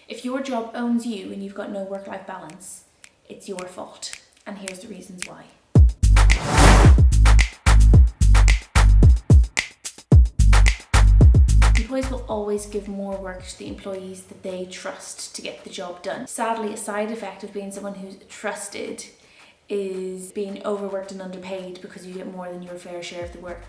If your job owns you and you've got no work-life balance, it's your fault. And here's the reasons why. Employees will always give more work to the employees that they trust to get the job done. Sadly, a side effect of being someone who's trusted is being overworked and underpaid because you get more than your fair share of the work.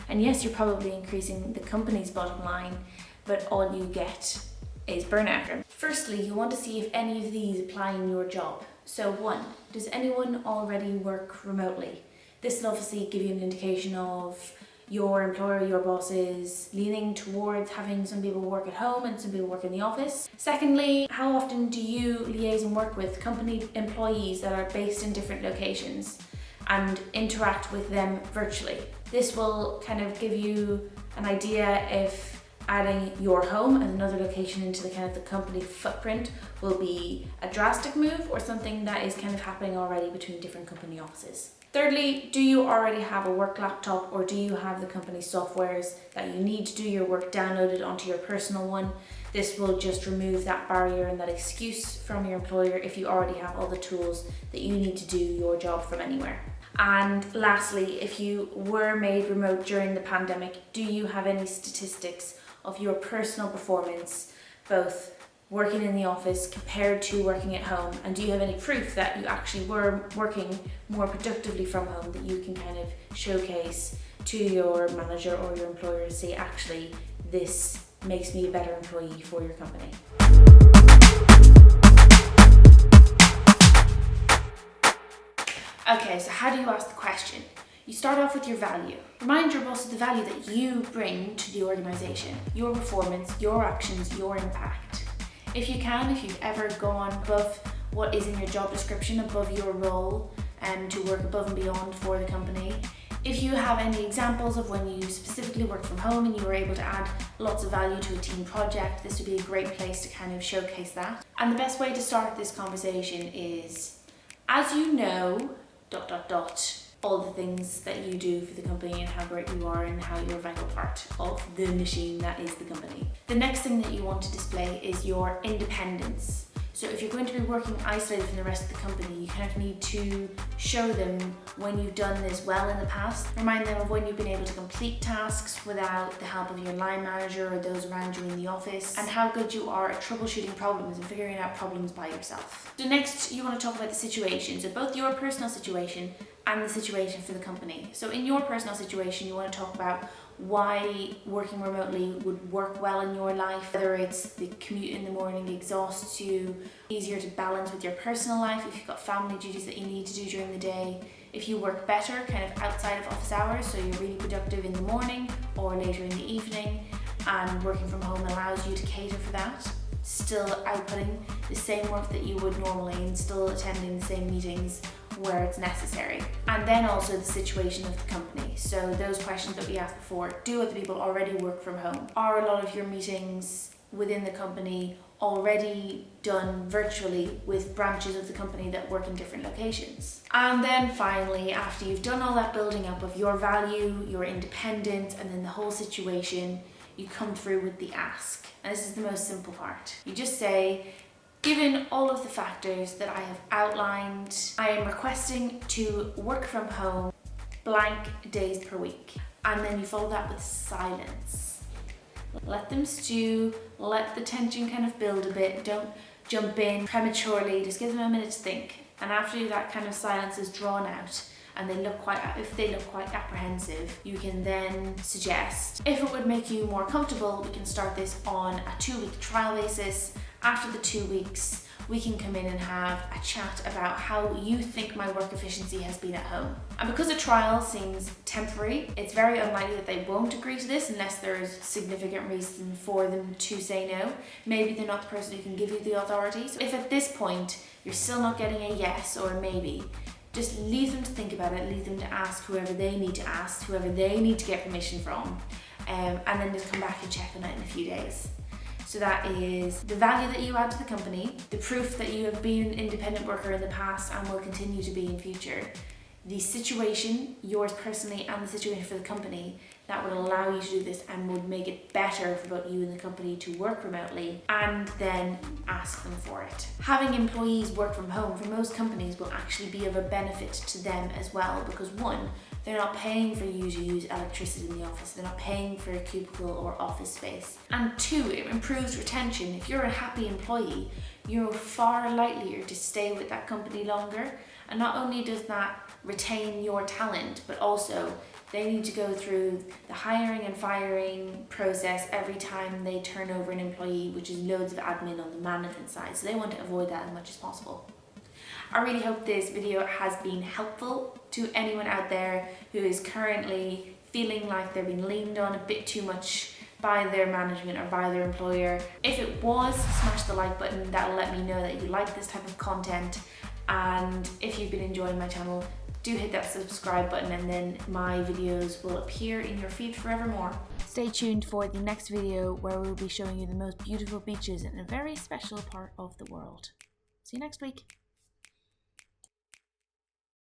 And yes, you're probably increasing the company's bottom line, but all you get is burnout. Firstly, you want to see if any of these apply in your job. So 1, does anyone already work remotely? This will obviously give you an indication of your employer, your bosses, leaning towards having some people work at home and some people work in the office. Secondly, how often do you liaise and work with company employees that are based in different locations and interact with them virtually? This will kind of give you an idea if adding your home as another location into the kind of the company footprint will be a drastic move or something that is kind of happening already between different company offices. Thirdly, do you already have a work laptop or do you have the company softwares that you need to do your work downloaded onto your personal one? This will just remove that barrier and that excuse from your employer if you already have all the tools that you need to do your job from anywhere. And lastly, if you were made remote during the pandemic, do you have any statistics of your personal performance, both working in the office compared to working at home, and do you have any proof that you actually were working more productively from home that you can kind of showcase to your manager or your employer to say, actually, this makes me a better employee for your company. Okay, so how do you ask the question? You start off with your value. Remind your boss of the value that you bring to the organisation, your performance, your actions, your impact. If you can, if you've ever gone above what is in your job description, above your role, to work above and beyond for the company. If you have any examples of when you specifically worked from home and you were able to add lots of value to a team project, this would be a great place to kind of showcase that. And the best way to start this conversation is, as you know, ... all the things that you do for the company and how great you are and how you're a vital part of the machine that is the company. The next thing that you want to display is your independence. So if you're going to be working isolated from the rest of the company, you kind of need to show them when you've done this well in the past. Remind them of when you've been able to complete tasks without the help of your line manager or those around you in the office, and how good you are at troubleshooting problems and figuring out problems by yourself. So next, you want to talk about the situation. So both your personal situation and the situation for the company. So in your personal situation, you want to talk about why working remotely would work well in your life, whether it's the commute in the morning exhausts you, easier to balance with your personal life, if you've got family duties that you need to do during the day, if you work better kind of outside of office hours, so you're really productive in the morning or later in the evening, and working from home allows you to cater for that, still outputting the same work that you would normally and still attending the same meetings where it's necessary. And then also the situation of the company. So those questions that we asked before, do other people already work from home? Are a lot of your meetings within the company already done virtually with branches of the company that work in different locations? And then finally, after you've done all that building up of your value, your independence, and then the whole situation, you come through with the ask. And this is the most simple part. You just say, given all of the factors that I have outlined, I am requesting to work from home blank days per week. And then you follow that with silence. Let them stew, let the tension kind of build a bit. Don't jump in prematurely, just give them a minute to think. And after that kind of silence is drawn out, and if they look quite apprehensive, you can then suggest, if it would make you more comfortable, we can start this on a 2-week trial basis. After the 2 weeks, we can come in and have a chat about how you think my work efficiency has been at home. And because a trial seems temporary, it's very unlikely that they won't agree to this unless there's significant reason for them to say no. Maybe they're not the person who can give you the authority. So if at this point you're still not getting a yes or a maybe, just leave them to think about it, leave them to ask whoever they need to ask, whoever they need to get permission from, and then just come back and check on it in a few days. So that is the value that you add to the company, the proof that you have been an independent worker in the past and will continue to be in future, the situation, yours personally and the situation for the company, that would allow you to do this and would make it better for both you and the company to work remotely, and then ask them for it. Having employees work from home for most companies will actually be of a benefit to them as well, because one, they're not paying for you to use electricity in the office, they're not paying for a cubicle or office space. And two, it improves retention. If you're a happy employee, you're far likelier to stay with that company longer. And not only does that retain your talent, but also they need to go through the hiring and firing process every time they turn over an employee, which is loads of admin on the management side. So they want to avoid that as much as possible. I really hope this video has been helpful to anyone out there who is currently feeling like they're being leaned on a bit too much by their management or by their employer. If it was, smash the like button. That'll let me know that you like this type of content. And if you've been enjoying my channel, do hit that subscribe button, and then my videos will appear in your feed forevermore. Stay tuned for the next video where we'll be showing you the most beautiful beaches in a very special part of the world. See you next week.